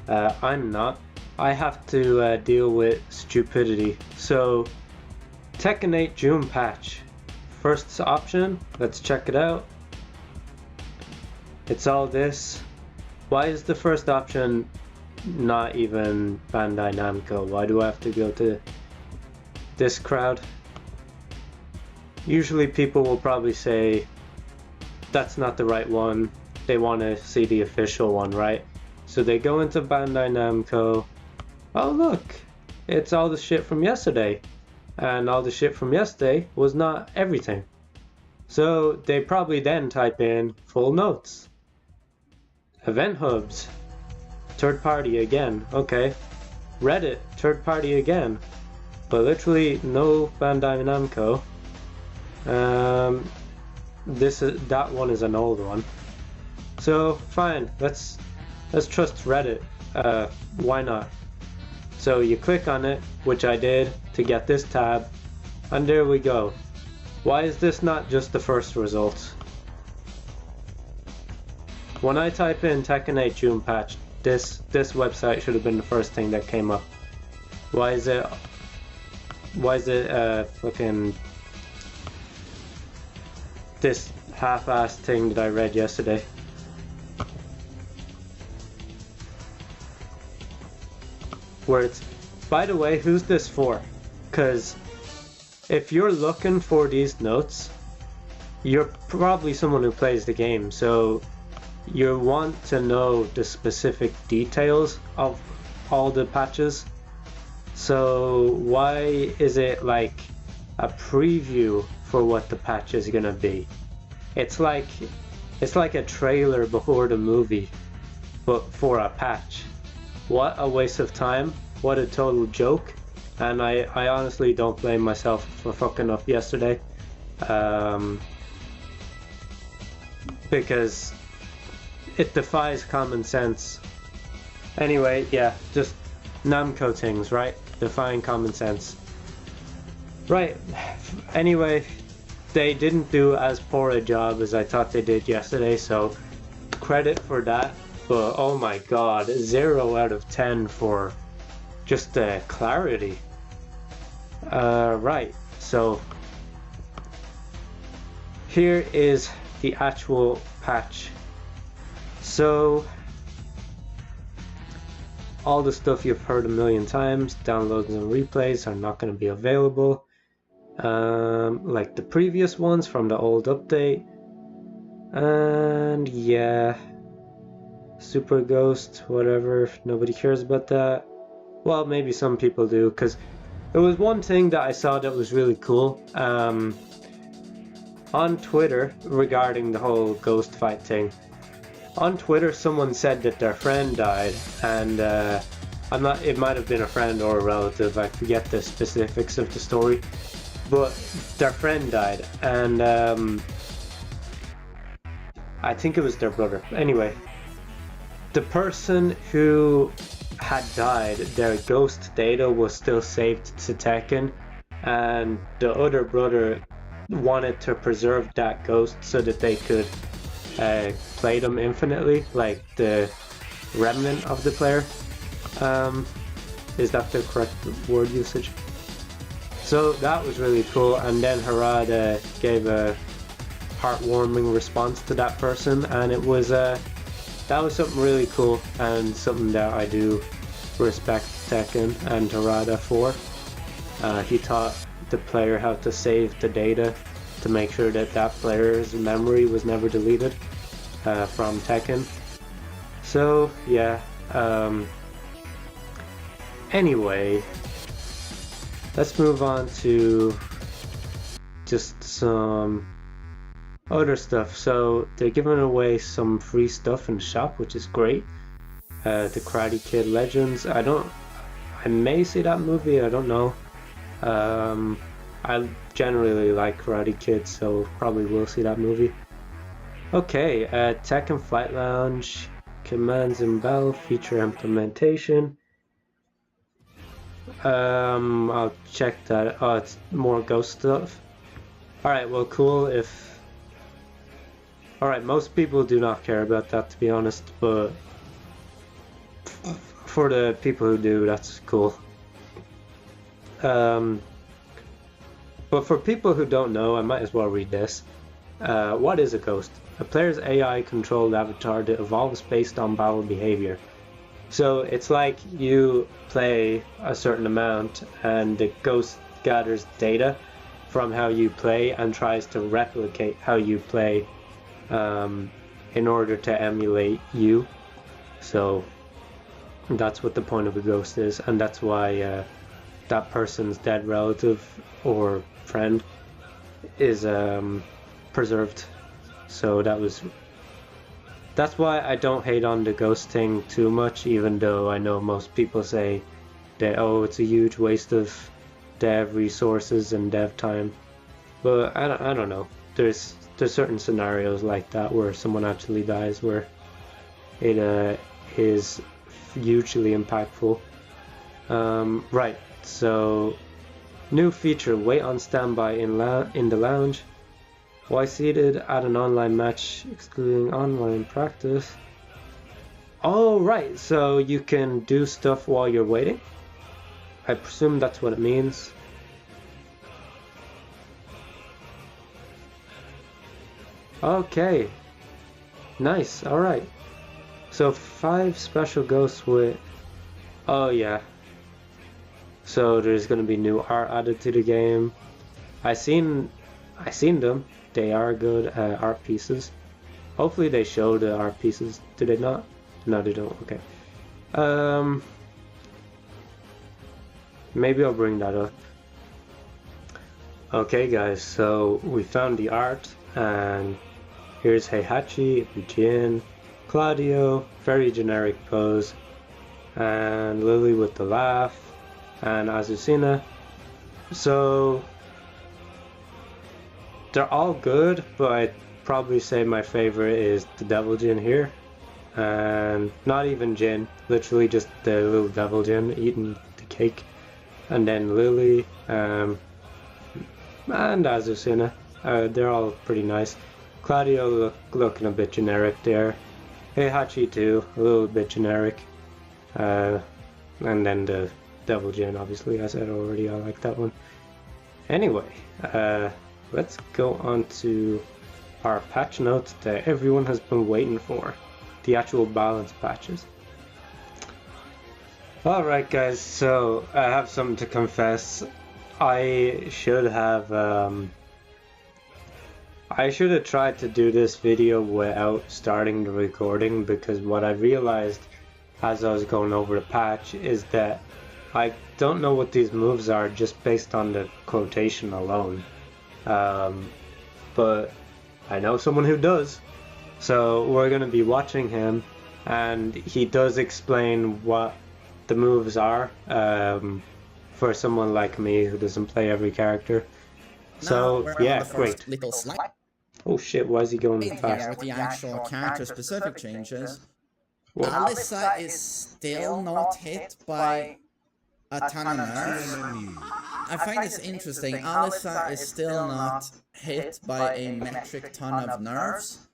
I'm not. I have to deal with stupidity. So, Tekken 8 June patch. First option, let's check it out. It's all this. Why is the first option not even Bandai Namco? Why do I have to go to this crowd? Usually people will probably say that's not the right one. They want to see the official one, right? So they go into Bandai Namco. Oh look, it's all the shit from yesterday. And all the shit from yesterday was not everything. So they probably then type in full notes. Event hubs. Third party again. Okay. Reddit. Third party again. But literally no Bandai Namco. That one is an old one. So fine. Let's trust Reddit. Why not? So you click on it, which I did, to get this tab, and there we go. Why is this not just the first result? When I type in Tekken 8 June patch, this website should have been the first thing that came up. Why is it fucking this half-assed thing that I read yesterday? Where it's, by the way, who's this for? Because if you're looking for these notes, you're probably someone who plays the game, so you want to know the specific details of all the patches. So why is it like a preview for what the patch is gonna be? It's like a trailer before the movie, but for a patch. What a waste of time. What a total joke. And I honestly don't blame myself for fucking up yesterday. Because it defies common sense. Anyway, yeah, just Namco things, right? Defying common sense. Right, anyway, they didn't do as poor a job as I thought they did yesterday, so credit for that. But oh my god, 0 out of 10 for just the clarity. Right, so here is the actual patch. So all the stuff you've heard a million times, downloads and replays are not going to be available. Like the previous ones from the old update. And yeah. Super Ghost, whatever, nobody cares about that. Well, maybe some people do, because there was one thing that I saw that was really cool on Twitter regarding the whole ghost fight thing. On Twitter, someone said that their friend died, and it might have been a friend or a relative, I forget the specifics of the story, but their friend died, and I think it was their brother. Anyway, the person who had died, their ghost data was still saved to Tekken, and the other brother wanted to preserve that ghost so that they could play them infinitely, like the remnant of the player. Is that the correct word usage? So that was really cool, and then Harada gave a heartwarming response to that person, and it was that was something really cool, and something that I do respect Tekken and Harada for. He taught the player how to save the data to make sure that that player's memory was never deleted from Tekken. So yeah, anyway, let's move on to just some other stuff. So they're giving away some free stuff in the shop, which is great. The Karate Kid Legends. I may see that movie, I don't know. I generally like Karate Kid, so probably will see that movie. Okay, Tekken Flight Lounge, Commands and Bell, feature implementation. I'll check that. Oh, it's more ghost stuff. Alright, well cool if... Alright, most people do not care about that, to be honest, but for the people who do, that's cool. But for people who don't know, I might as well read this. What is a ghost? A player's AI-controlled avatar that evolves based on battle behavior. So it's like you play a certain amount and the ghost gathers data from how you play and tries to replicate how you play in order to emulate you. So that's what the point of a ghost is, and that's why that person's dead relative or friend is preserved. So that's why I don't hate on the ghost thing too much, even though I know most people say that, oh, it's a huge waste of dev resources and dev time. But I don't know. There's certain scenarios like that where someone actually dies where it is hugely impactful. Right, so new feature, wait on standby in the lounge. Why seated at an online match excluding online practice? Oh, right, so you can do stuff while you're waiting? I presume that's what it means. Okay. Nice, alright. So 5 special ghosts with... Oh yeah. So there's gonna be new art added to the game. I seen them. They are good art pieces. Hopefully they show the art pieces. Do they not? No, they don't. Okay. Maybe I'll bring that up. Okay, guys. So we found the art, and here's Heihachi, Jin, Claudio, very generic pose, and Lily with the laugh, and Azucena. So they're all good, but I'd probably say my favorite is the Devil Jin here. And not even Jin, literally just the little Devil Jin eating the cake. And then Lily, and Azucena. They're all pretty nice. Claudio looking a bit generic there. Heihachi too, a little bit generic. And then the Devil Jin, obviously, I said already, I like that one. Anyway, let's go on to our patch notes that everyone has been waiting for. The actual balance patches. Alright guys, so I have something to confess. I should have tried to do this video without starting the recording, because what I realized as I was going over the patch is that I don't know what these moves are just based on the quotation alone. But I know someone who does. So we're going to be watching him, and he does explain what the moves are for someone like me who doesn't play every character. So yeah, great. Oh shit, why is he going fast? With the actual character-specific changes, Alyssa is still not hit by a ton of nerfs. I find this interesting. Alyssa is still not hit by a metric ton of nerfs.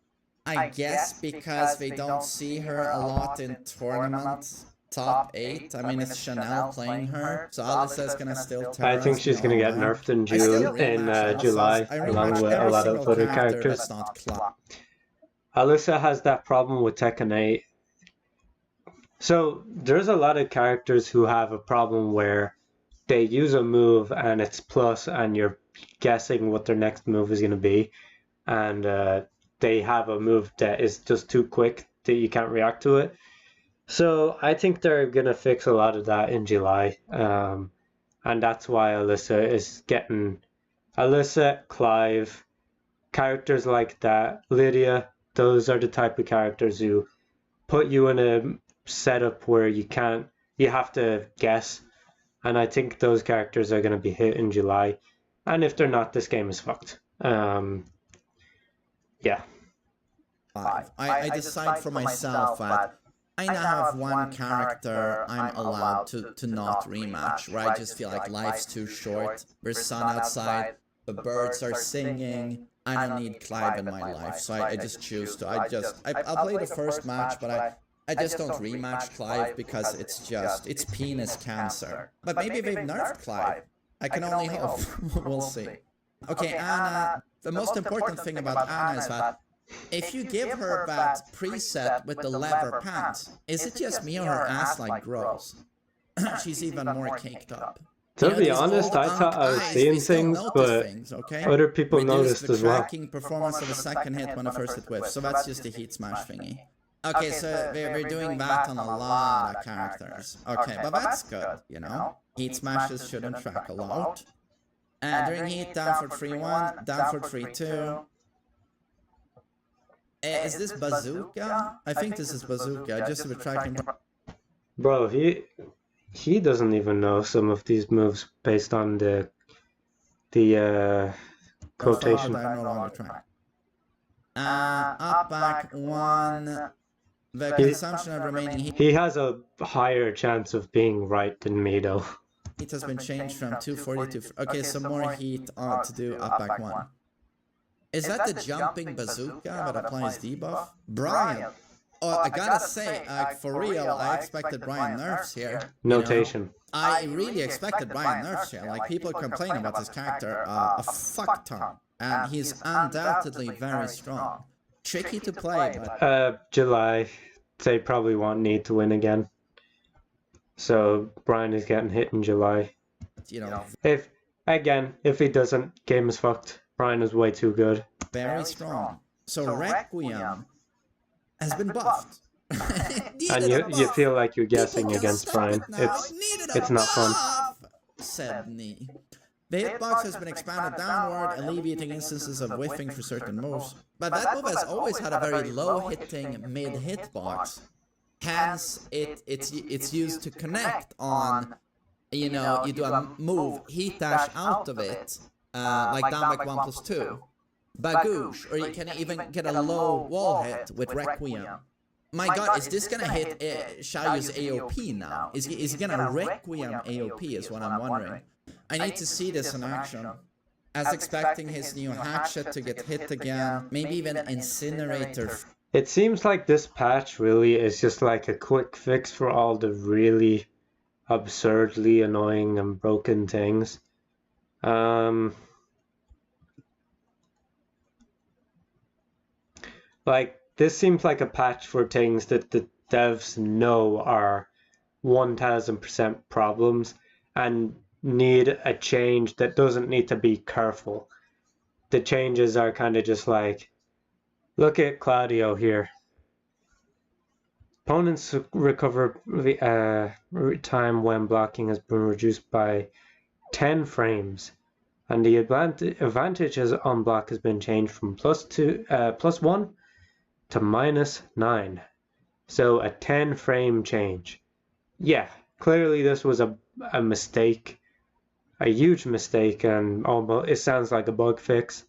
I guess because they don't see her a lot in tournament top 8. I mean, it's Chanel playing her, so Alyssa is gonna still turn. I think she's gonna get nerfed in July, along with a lot of other characters. Alyssa has that problem with Tekken 8. So there's a lot of characters who have a problem where they use a move and it's plus, and you're guessing what their next move is gonna be, and they have a move that is just too quick that you can't react to it. So I think they're gonna fix a lot of that in July, and that's why Alyssa is getting Clive, characters like that, Lydia. Those are the type of characters who put you in a setup where you have to guess, and I think those characters are gonna be hit in July, and if they're not, this game is fucked. Yeah. I decide for myself that I now have one character I'm allowed to not rematch, where I just feel like life's too short, there's sun outside, the birds are singing, I don't need Clive in my life, so I just choose to, I'll play the first match, but I just don't rematch Clive because it's penis cancer. But maybe they've nerfed Clive. I can only hope. We'll see. Okay, Anna, the most important thing about Anna is that if you give her that preset with the leather pants, is it just me or her ass like grows? She's even more caked up. To be honest, I thought I was seeing things, but other people noticed as well. The cracking performance of a second hit when the first hit whiffs, so that's just a heat smash thingy. Okay, so we're doing that on a lot of characters. Okay, but that's good, you know? Heat smashes shouldn't track a lot. During heat, down for 3-1, down for 3-2. Is this Bazooka? I think this is Bazooka, just a tracking. Bro, he doesn't even know some of these moves based on the quotation. Up back 1. The consumption of remaining heat. He has a higher chance of being right than me, though. Heat has been changed from 240 to... Okay, so more heat to do up back 1. Is that the jumping bazooka that applies debuff? Brian! Oh, I gotta say, for real, I expected Brian nerfs here. Notation. You know? I really expected Brian nerfs here. Like, people complain about this character a fuck ton. And he's undoubtedly very strong. Tricky to play, but... July. They probably won't need to win again. So, Brian is getting hit in July. You know... If he doesn't, game is fucked. Brian is way too good. Very strong. So, Requiem has been buffed. And you feel like you're guessing against Brian. It's not fun. Said Nee. The hitbox has been expanded downward, alleviating instances of whiffing for certain moves. But that move has always had a very low-hitting mid-hitbox. Hence, it's used to connect on, you know, you do a move, heat dash out of it, like down back 1+2. Bagoosh, or you can even get a low wall hit with Requiem. My god, is this gonna hit Xiaoyu's AOP now? Is he gonna Requiem AOP is what I'm wondering. I need to see this in action. As expecting his new hatchet to get hit again, maybe even Incinerator. It seems like this patch really is just like a quick fix for all the really absurdly annoying and broken things. Like, this seems like a patch for things that the devs know are 1000% problems and need a change that doesn't need to be careful. The changes are kind of just like, look at Claudio here. Opponents recover time when blocking has been reduced by 10 frames, and the advantage on block has been changed from +1 to -9. So a 10 frame change. Yeah, clearly this was a mistake. A huge mistake, and almost it sounds like a bug fix.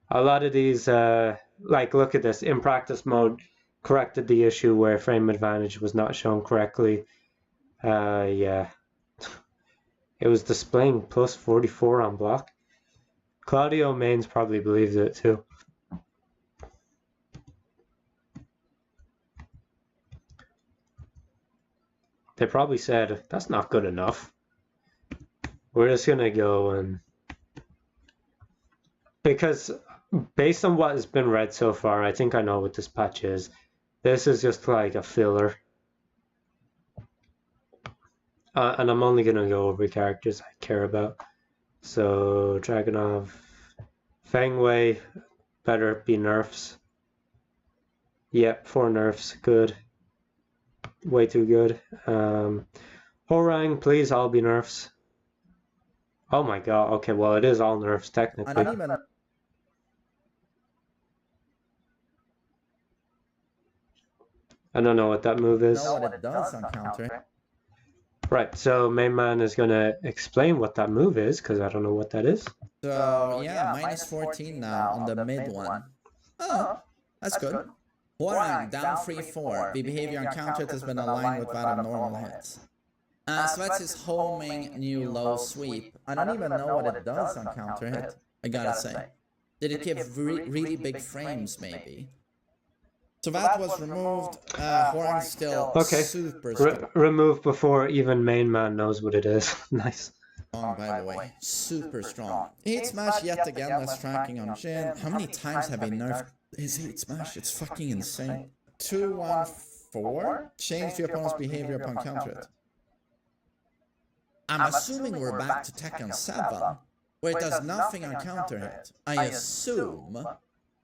A lot of these, like, look at this, in practice mode, corrected the issue where frame advantage was not shown correctly. Yeah. It was displaying +44 on block. Claudio mains probably believes it too. They probably said, that's not good enough. We're just gonna go and... Because based on what has been read so far, I think I know what this patch is. This is just like a filler. And I'm only gonna go over characters I care about. So, Dragunov, Feng Wei, better be nerfs. Yep, 4 nerfs, good. Way too good. Horang, please all be nerfs. Oh my god, okay, well it is all nerfs technically. I don't know what that move is. I know what it does on counter. Right, so main man is gonna explain what that move is, because I don't know what that is. So yeah, -14 now on the mid one. Oh, that's good. Horang, down 3-4. The behavior on counter has been aligned with that of normal hits. So that's his homing new low sweep. I don't even know what it does on counter hit, I gotta say. Did it give really big frames, maybe? So that was removed. Horn still super strong. Remove before even main man knows what it is. Nice. By the way, super strong. Heat smash yet again, less tracking on Jin. How many times have they nerfed his heat smash? It's fucking insane. 2-1-4? Change the opponent's behavior upon counter it. I'm assuming we're back to Tekken 7, where it does nothing on counter hit. I assume.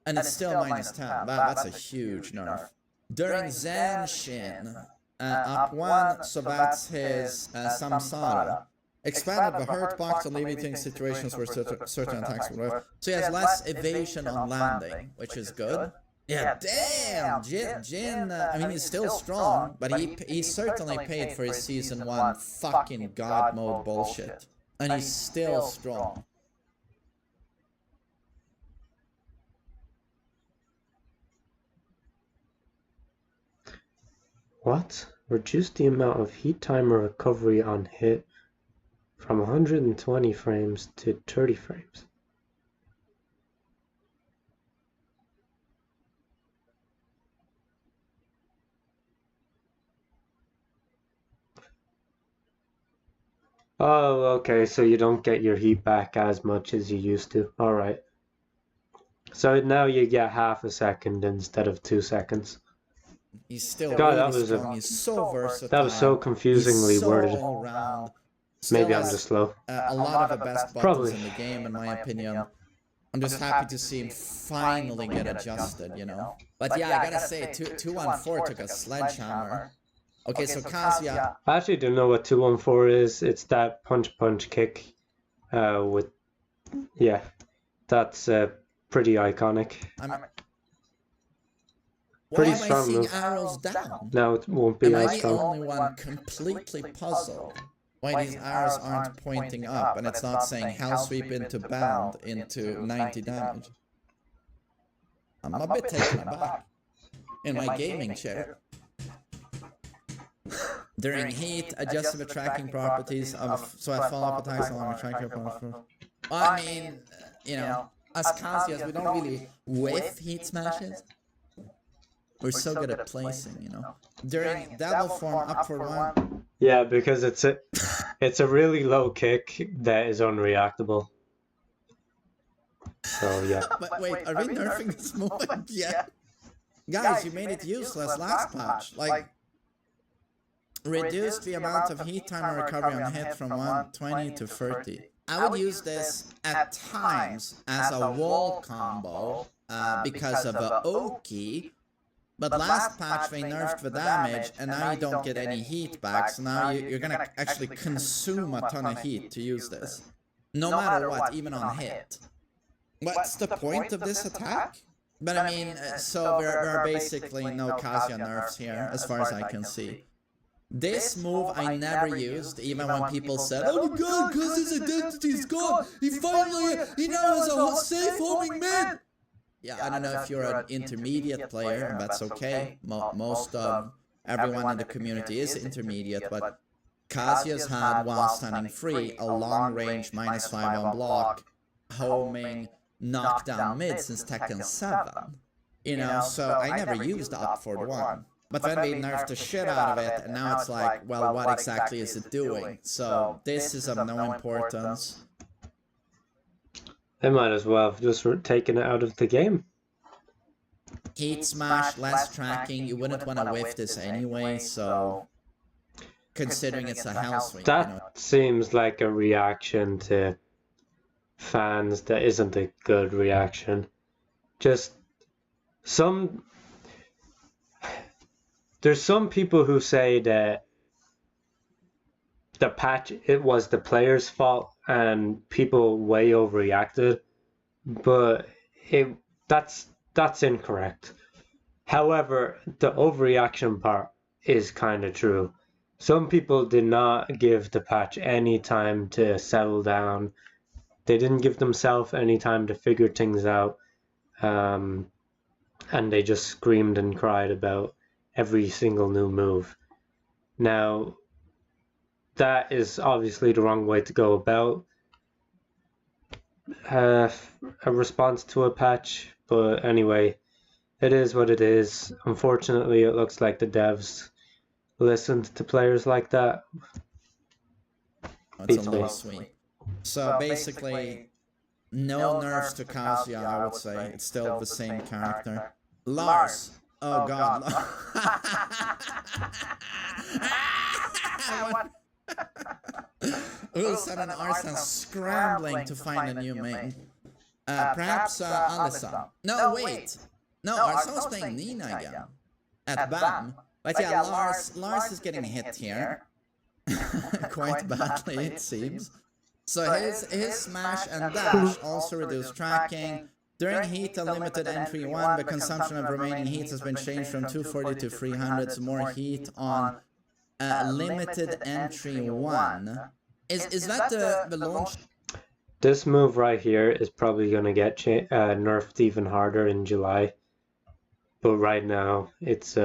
And it's still -10. That's a huge nerf. During Zen Shin, up 1, so that's his Samsara. Expanded the hurt box, alleviating situations where certain attacks will work. So he has less evasion on landing, which is good. Yeah, damn! Jin, I mean, he's still strong, but he certainly paid for his Season 1 fucking God mode bullshit. And he's still strong. What? Reduce the amount of heat timer recovery on hit from 120 frames to 30 frames. Oh, okay, so you don't get your heat back as much as you used to. Alright. So now you get half a second instead of 2 seconds. He's still really strong. He's so versatile. That was so confusingly He's so worded. all-round. Maybe I'm just slow. A lot of the best buttons in the game, in my opinion. I'm just happy to see him finally get adjusted, you know? But yeah, I gotta say, 2-1-4 took a sledgehammer. Okay, so Kazuya... I actually don't know what 2-1-4 is. It's that punch kick with... Yeah, that's pretty iconic. Why am I seeing arrows down? No, it won't be as strong. Am I the only one completely puzzled why these arrows aren't pointing up and it's not saying hell sweep into bound into 90 damage? I'm a bit taken aback in my gaming chair. During heat, adjust the tracking properties of so I follow-up attacks along the tracking properties. I mean, you know, as Kazuya, we don't really whiff heat smashes. We're so good at placing, you know. During devil form, up for 1. Yeah, because it's a really low kick that is unreactable. So yeah. But wait, are we nerfing this move yet? Guys, you made it useless last patch. Like, reduced the amount of heat timer recovery on hit from 120 to 30. I would use this at times as a wall combo because of the Oki. But last patch they nerfed the damage, and now you don't get any heat back, so now you're gonna actually consume a ton of heat to use this. No matter what, even on hit. What's the point of this attack? But I mean, so there are basically no Kazuya nerfs here, as far as I can see. This move I never used, even when people said, "Oh my god, Kazuya's identity is gone! He now has a safe homing mid!" Yeah, I don't know if you're an intermediate player, and that's okay. Most of everyone in the community is intermediate, but Kazuya's had, while standing free, a long-range -5 on block, homing, knockdown mid since Tekken 7. You know, so I never used up for 1. But then they nerfed the shit out of it, and now it's like, well, what exactly is it doing? So this is of no importance. They might as well have just taken it out of the game. Heat smash, less tracking, you wouldn't want to whiff this anyway, so... Considering it's a hell sweep, that, you know. Seems like a reaction to fans that isn't a good reaction. Just there's some people who say that the patch, it was the player's fault and people way overreacted, but that's incorrect. However, the overreaction part is kind of true. Some people did not give the patch any time to settle down. They didn't give themselves any time to figure things out, and they just screamed and cried about every single new move. Now, that is obviously the wrong way to go about a response to a patch, but anyway, It is what it is. Unfortunately, it looks like the devs listened to players like that. It's a low sweep. So basically, no nerfs to Kazuya, I would say. It's still the same character. Lars. Oh god. Ulsan and Arsan scrambling to find a new main. Perhaps Alisa. No, wait. No, Arsan was playing Nina again. At BAM. But yeah, Lars is getting hit here. Quite badly, it seems. So his smash and dash also reduce tracking. During heat, a limited entry 1, the consumption of remaining heat has been changed from 240 to 300, so more heat on limited entry 1. Is that the launch? This move right here is probably going to get nerfed even harder in July. But right now, it's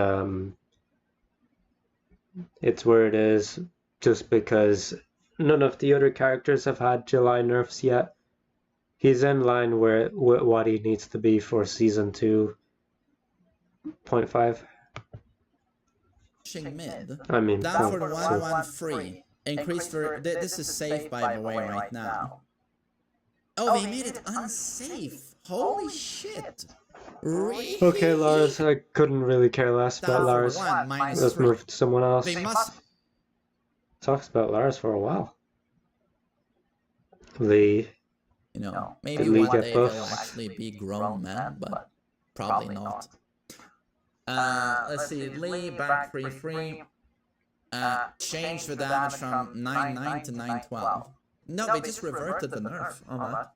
where it is, just because none of the other characters have had July nerfs yet. He's in line with what he needs to be for season 2.5. Mid. I mean, down for the 1-1 free. Increase for this is safe by the way right now. Oh, they made it unsafe. Holy shit. Really? Okay, Lars, I couldn't really care less about Lars. Let's move to someone else. They must talks about Lars for a while. Lee. You know, maybe one day they'll actually be grown men, but probably not. Let's see, Lee back 3-3. Change the damage from 9-9 to 9-12. No, they just reverted the nerf on that.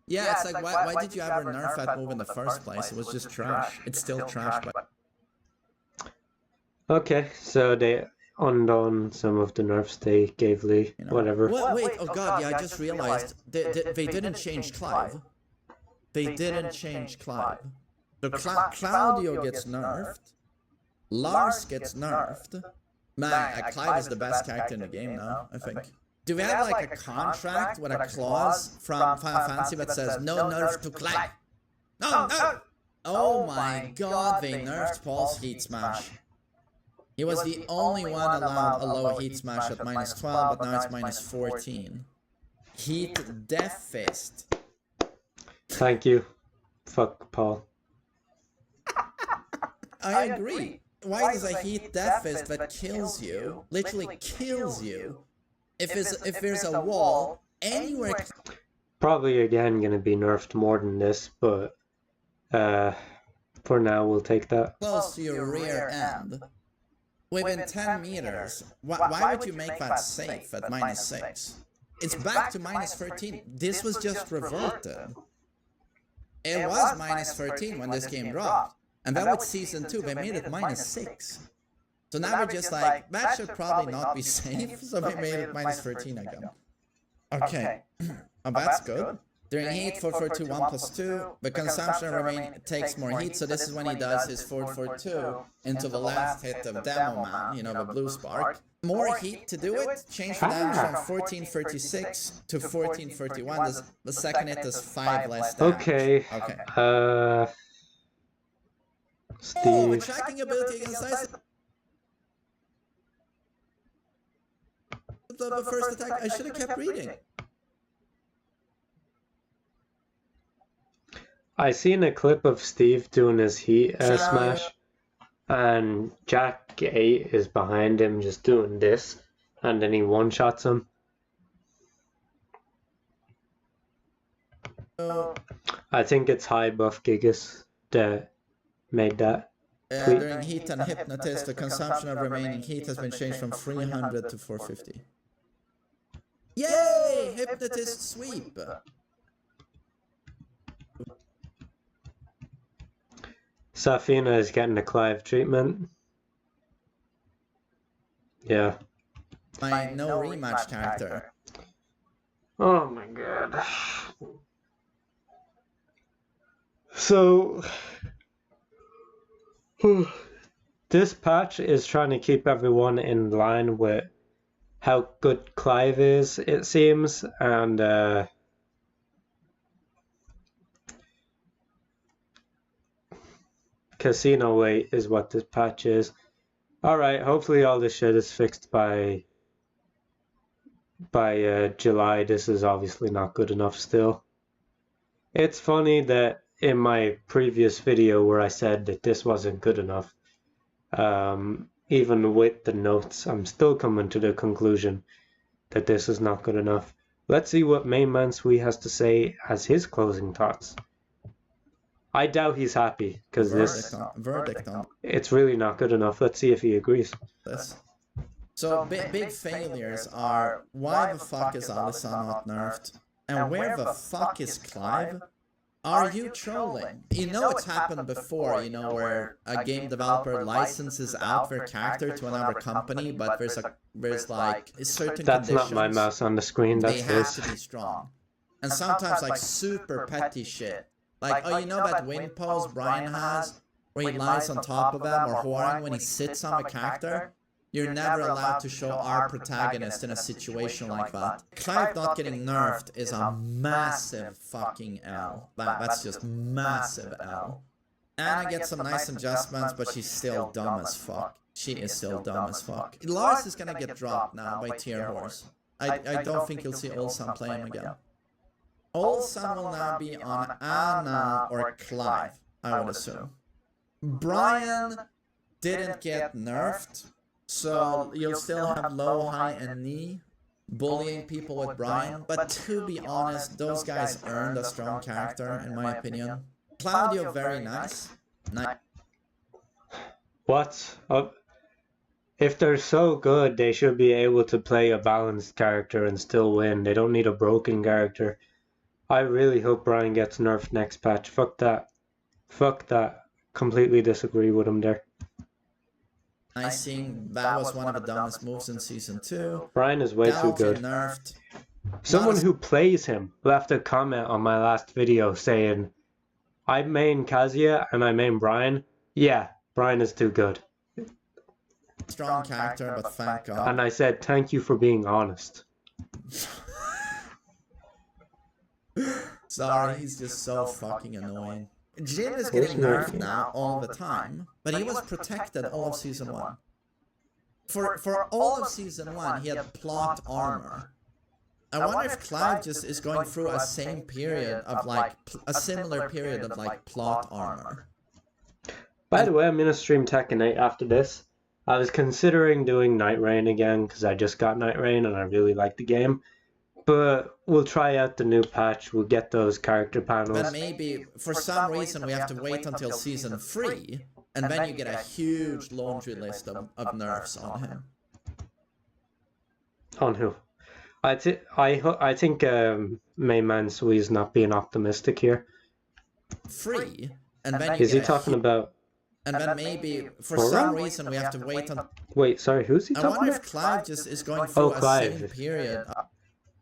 Yeah, it's like, why did you ever nerf that move in the first place? It was just trash. It's still trash. But... Okay, so they undone some of the nerfs they gave Lee, you know, whatever. Wait, oh god, yeah, I just realized they didn't change Clive. They didn't change Clive. So Claudio gets nerfed. Lars gets nerfed. Man, Clive is the best character in the game now, I think. Do we have like a contract with a clause from Final Fantasy that says no nerf to Clive? No! Oh my god, they nerfed Paul's Heat Smash. He was the only one allowed a low Heat Smash at -12, but now it's -14. Heat Death Fist. Thank you. Fuck Paul. I agree. Why does a Heat Death Fist that kills you, literally kills you, if there's a wall anywhere... Probably again gonna be nerfed more than this, but for now we'll take that. Close to your rear end. Within 10 meters, why would you make that safe at -6? It's back to -13. This was just reverted. It was -13 when this game dropped. And then with Season 2, they made it -6. So now we're just like, that should probably not be safe, so they made it -13 again. Okay, oh, that's good. During heat, 4-4-2, 1+2, the consumption takes more heat, so this is when he does his 4-4-2 into the last hit of Demo Man, you know, the blue spark. More heat to do it, change the damage from 1436 to 1431, the second hit does 5 less damage. Okay. Steve. Oh, the tracking ability against ice. The first attack, I should have kept reading. I seen a clip of Steve doing his heat smash, and Jack 8 is behind him just doing this, and then he one-shots him. I think it's high buff Gigas that made that. During heat and hypnotist, the consumption of remaining heat has been changed from 300 to 450. Yay! Hypnotist sweep! Safina is getting a Clive treatment. Yeah. My no rematch character. Oh my god. So this patch is trying to keep everyone in line with how good Clive is, it seems, and Casino Weight is what this patch is. Alright, hopefully all this shit is fixed by July. This is obviously not good enough still. It's funny that in my previous video where I said that this wasn't good enough, even with the notes, I'm still coming to the conclusion that this is not good enough. Let's see what Main Man Sui has to say as his closing thoughts. I doubt he's happy because verdict on it's really not good enough. Let's see if he agrees. this. So big failures are, why the fuck is Alisa not nerfed? And where the fuck is Clive? Are you trolling? You know it's happened before, you know, where a game developer licenses out their character to another company, but there's like certain That's conditions. not my mouse on the screen, that's They have his. to be strong. And sometimes like super petty shit. Like, oh, you know that wind pose Brian has, where he lies on top of them, or whoring when he sits on the character? You're never allowed to show our protagonist in a situation like that. Clive not getting nerfed is a massive fucking L. That's just massive L. Anna gets some nice adjustments, but she's still dumb as fuck. She is still dumb as fuck. Lars is gonna get dropped now by Tier Horse. I don't think you'll see Olsan play him again. Olsan will now be on Anna or Clive, I would assume. Brian didn't get nerfed, so you'll still have low, high, and knee bullying people with Brian. But to be honest, those guys earned a strong character, in my opinion. Claudio, very nice. What? If they're so good, they should be able to play a balanced character and still win. They don't need a broken character. I really hope Brian gets nerfed next patch. Fuck that. Fuck that. Completely disagree with him there. I think that was one of the dumbest moves in Season 2. Brian is way too good. Nerfed. Someone who plays him left a comment on my last video saying, I main Kazuya and I main Brian. Yeah, Brian is too good. Strong character, but thank God. And I said, thank you for being honest. Sorry, he's just so fucking annoying. Jin is getting nerfed now all the time, but he was protected all of Season 1. For all of Season 1, he had plot armor. I wonder if Clive just is going through a same period of like, a similar period of like plot armor. By the way, I'm gonna stream Tekken 8 after this. I was considering doing Night Rain again because I just got Night Rain and I really like the game. But we'll try out the new patch, we'll get those character panels. But maybe, for some reason, we have to wait until Season 3, and then you get a huge laundry list of nerfs on him. On who? I think Main Man Sui is not being optimistic here. 3, and then you is he talking about... And then maybe, for some reason, we have to wait until... Wait, sorry, who's he talking about? I wonder if Clive just is going through a same period.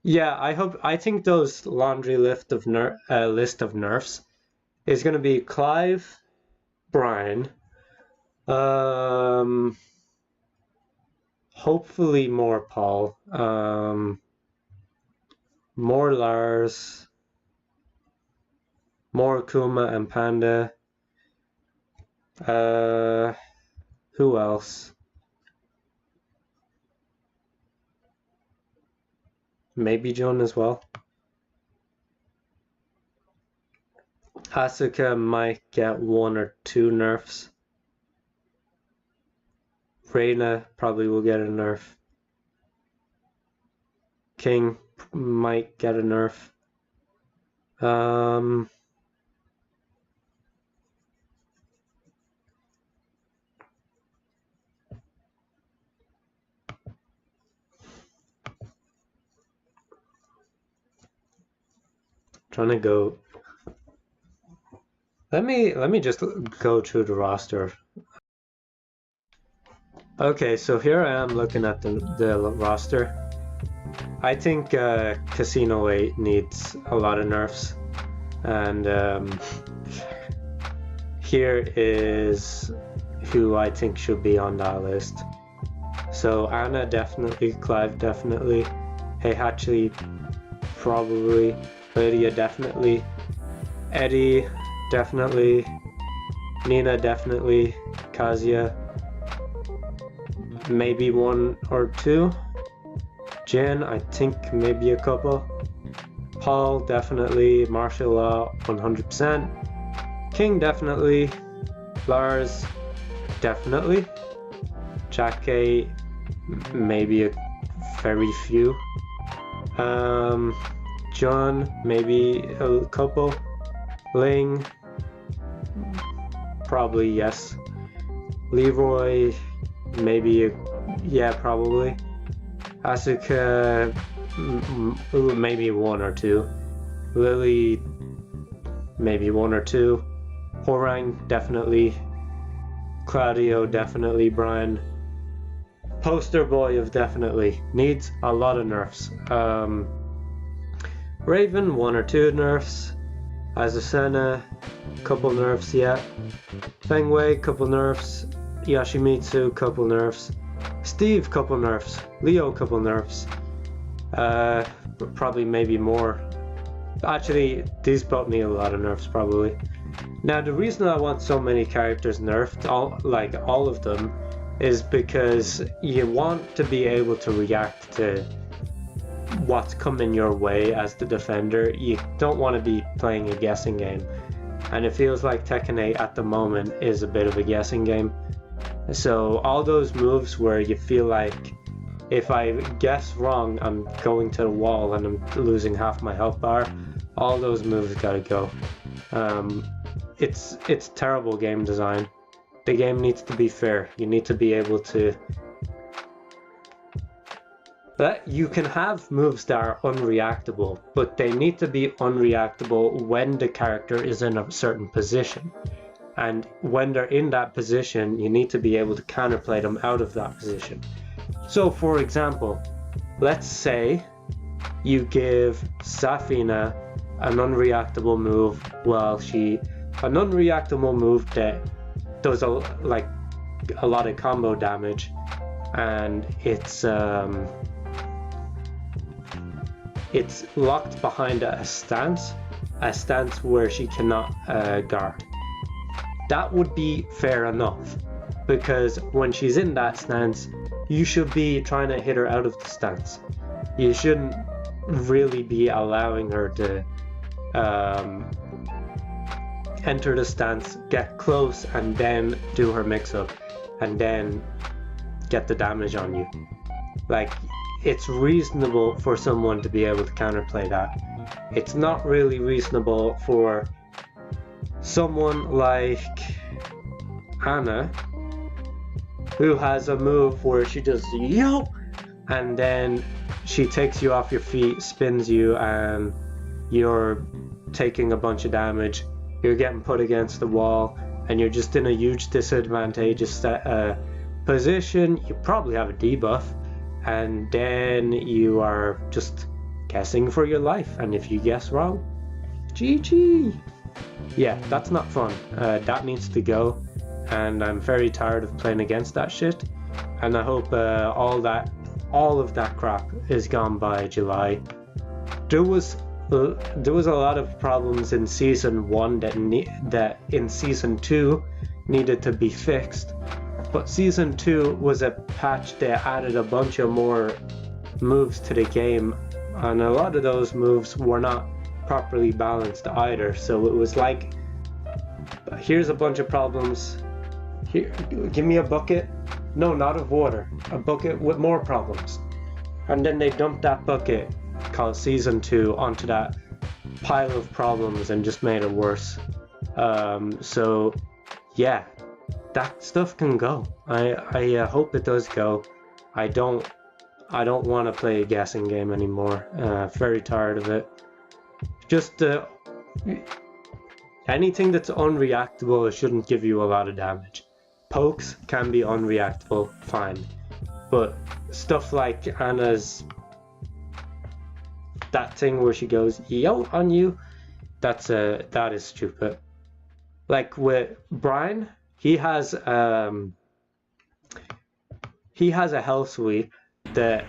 Yeah, I think those laundry list of nerfs is going to be Clive, Brian, hopefully more Paul, more Lars, more Kuma and Panda, who else? Maybe John as well. Asuka might get 1 or 2 nerfs. Reina probably will get a nerf. King might get a nerf. Trying to go. Let me just go through the roster. Okay, so here I am looking at the roster. I think Casino 8 needs a lot of nerfs, and here is who I think should be on that list. So Anna definitely, Clive definitely, Heihachi probably, Lydia definitely, Eddie definitely, Nina definitely. Kazuya maybe 1 or 2. Jin, I think maybe a couple. Paul definitely. Martial Law 100%. King definitely. Lars definitely. Jackie maybe a very few. John maybe a couple. Ling probably yes. Leroy maybe yeah, probably. Asuka maybe 1 or 2. Lily maybe 1 or 2. Horang definitely. Claudio definitely. Brian poster boy of definitely. Needs a lot of nerfs. Raven 1 or 2 nerfs. Azucena couple nerfs, yeah. Feng Wei couple nerfs. Yoshimitsu couple nerfs. Steve couple nerfs. Leo couple nerfs. Probably maybe more. Actually, these brought me a lot of nerfs probably. Now the reason I want so many characters nerfed, all of them, is because you want to be able to react to what's coming your way as the defender. You don't want to be playing a guessing game, and it feels like Tekken 8 at the moment is a bit of a guessing game. So all those moves where you feel like if I guess wrong I'm going to the wall and I'm losing half my health bar, all those moves gotta go. It's terrible game design. The game needs to be fair. You need to be able to... But you can have moves that are unreactable, but they need to be unreactable when the character is in a certain position. And when they're in that position, you need to be able to counterplay them out of that position. So for example, let's say you give Safina an unreactable move an unreactable move that does a lot of combo damage, and it's locked behind a stance where she cannot guard. That would be fair enough, because when she's in that stance, you should be trying to hit her out of the stance. You shouldn't really be allowing her to enter the stance, get close, and then do her mix-up, and then get the damage on you. Like, it's reasonable for someone to be able to counterplay that. It's not really reasonable for someone like Anna, who has a move where she does yo, and then she takes you off your feet, spins you, and you're taking a bunch of damage. You're getting put against the wall, and you're just in a huge disadvantageous position. You probably have a debuff, and then you are just guessing for your life, and if you guess wrong, GG. Yeah, that's not fun. That needs to go, and I'm very tired of playing against that shit, and I hope all of that crap is gone by July. There was a lot of problems in season 1 that in season 2 needed to be fixed, but season 2 was a patch that added a bunch of more moves to the game, and a lot of those moves were not properly balanced either. So it was like, here's a bunch of problems, here, give me a bucket, no, not of water, a bucket with more problems, and then they dumped that bucket called season 2 onto that pile of problems and just made it worse. So yeah, that stuff can go. I hope it does go. I don't want to play a guessing game anymore. Very tired of it. Just anything that's unreactable shouldn't give you a lot of damage. Pokes can be unreactable, fine, but stuff like Anna's, that thing where she goes yo on you, that is stupid. Like with Brian, he has a health sweep that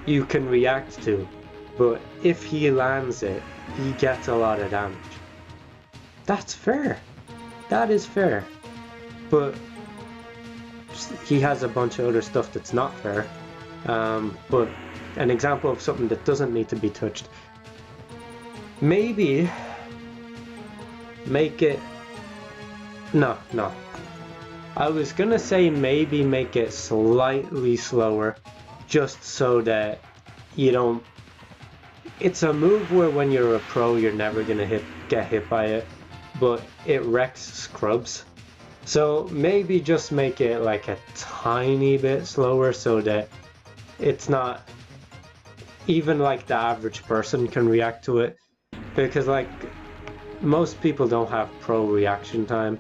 you can react to, but if he lands it, he gets a lot of damage. That's fair. That is fair. but he has a bunch of other stuff that's not fair. But an example of something that doesn't need to be touched. Maybe make it... No. I was gonna say maybe make it slightly slower, just so that you don't... It's a move where when you're a pro, you're never gonna get hit by it, but it wrecks scrubs. So maybe just make it like a tiny bit slower so that it's not... Even like the average person can react to it, because like most people don't have pro reaction time.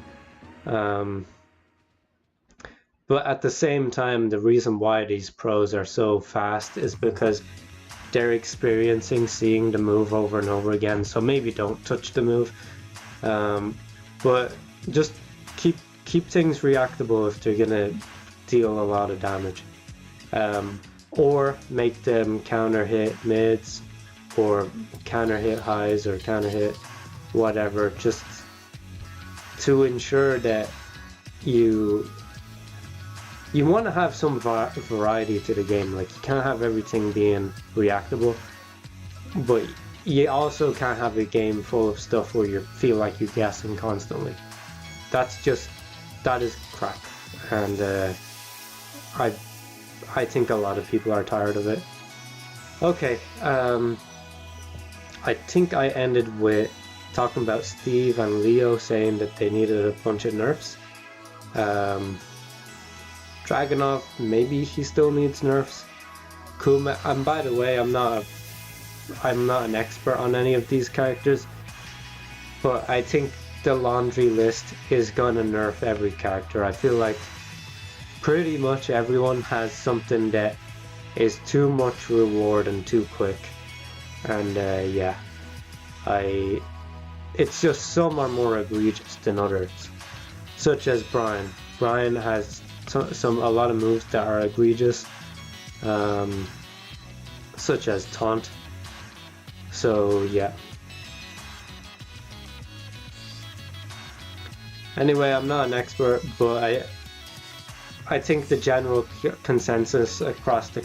But at the same time, the reason why these pros are so fast is because they're experiencing seeing the move over and over again. So maybe don't touch the move, but just keep things reactable if they're gonna deal a lot of damage, or make them counter hit mids, or counter hit highs, or counter hit whatever, just to ensure that you want to have some variety to the game. Like, you can't have everything being reactable, but you also can't have a game full of stuff where you feel like you're guessing constantly. That is crap, and I think a lot of people are tired of it. Okay, I think I ended with talking about Steve and Leo saying that they needed a bunch of nerfs. Dragunov, maybe he still needs nerfs. Kuma, and by the way, I'm not an expert on any of these characters, but I think the laundry list is gonna nerf every character. I feel like pretty much everyone has something that is too much reward and too quick, and yeah, it's just some are more egregious than others, such as Brian. Brian has a lot of moves that are egregious, such as taunt. So yeah. Anyway, I'm not an expert, but I think the general consensus across the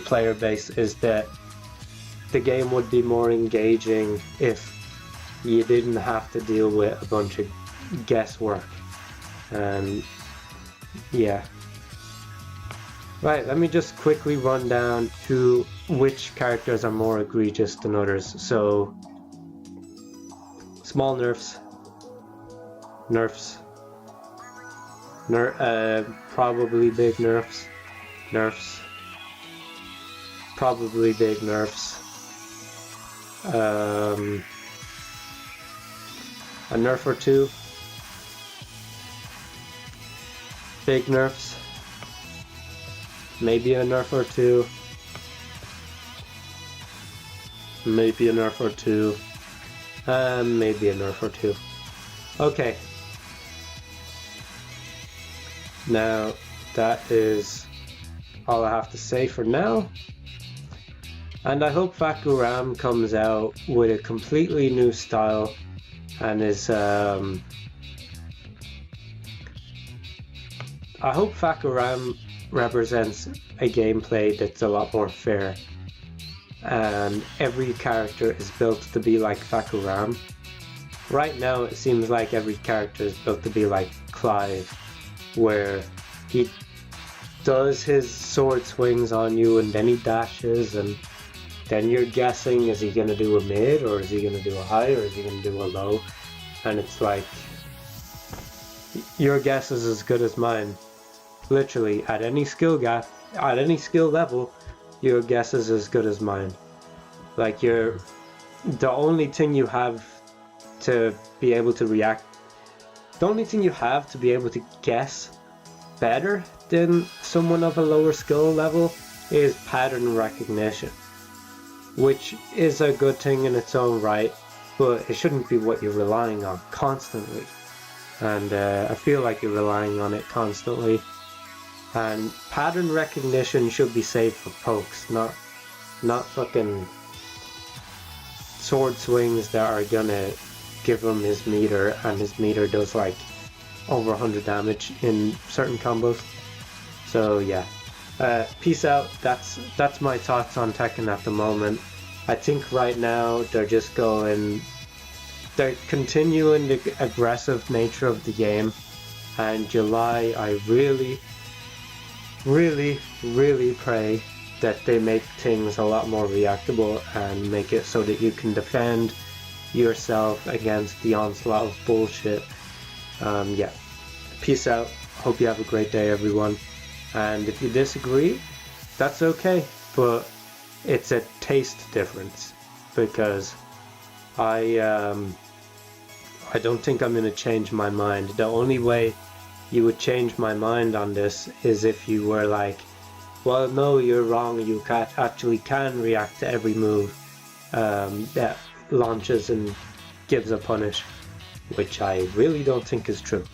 player base is that the game would be more engaging if you didn't have to deal with a bunch of guesswork. And yeah. Right, let me just quickly run down to which characters are more egregious than others. So, small nerfs, probably big nerfs, probably big nerfs, a nerf or two, big nerfs, maybe a nerf or two, maybe a nerf or two, maybe a nerf or two. Okay. Now, that is all I have to say for now. And I hope Fakuram comes out with a completely new style and is... I hope Fakuram represents a gameplay that's a lot more fair, and every character is built to be like Fakuram. Right now it seems like every character is built to be like Clive, where he does his sword swings on you and then he dashes, and then you're guessing, is he going to do a mid, or is he going to do a high, or is he going to do a low? And it's like, your guess is as good as mine. Literally, at any skill level, your guess is as good as mine. Like, the only thing you have to be able to react, the only thing you have to be able to guess better than someone of a lower skill level is pattern recognition, which is a good thing in its own right, but it shouldn't be what you're relying on constantly. And I feel like you're relying on it constantly. And pattern recognition should be saved for pokes, not fucking sword swings that are gonna give him his meter, and his meter does like over 100 damage in certain combos. So yeah, peace out. That's my thoughts on Tekken at the moment. I think right now they're continuing the aggressive nature of the game, and July I really pray that they make things a lot more reactable and make it so that you can defend yourself against the onslaught of bullshit. Yeah, peace out. Hope you have a great day, everyone. And if you disagree, that's okay, but it's a taste difference, because I don't think I'm going to change my mind. The only way you would change my mind on this is if you were like, well, no, you're wrong, you actually can react to every move that launches and gives a punish, which I really don't think is true.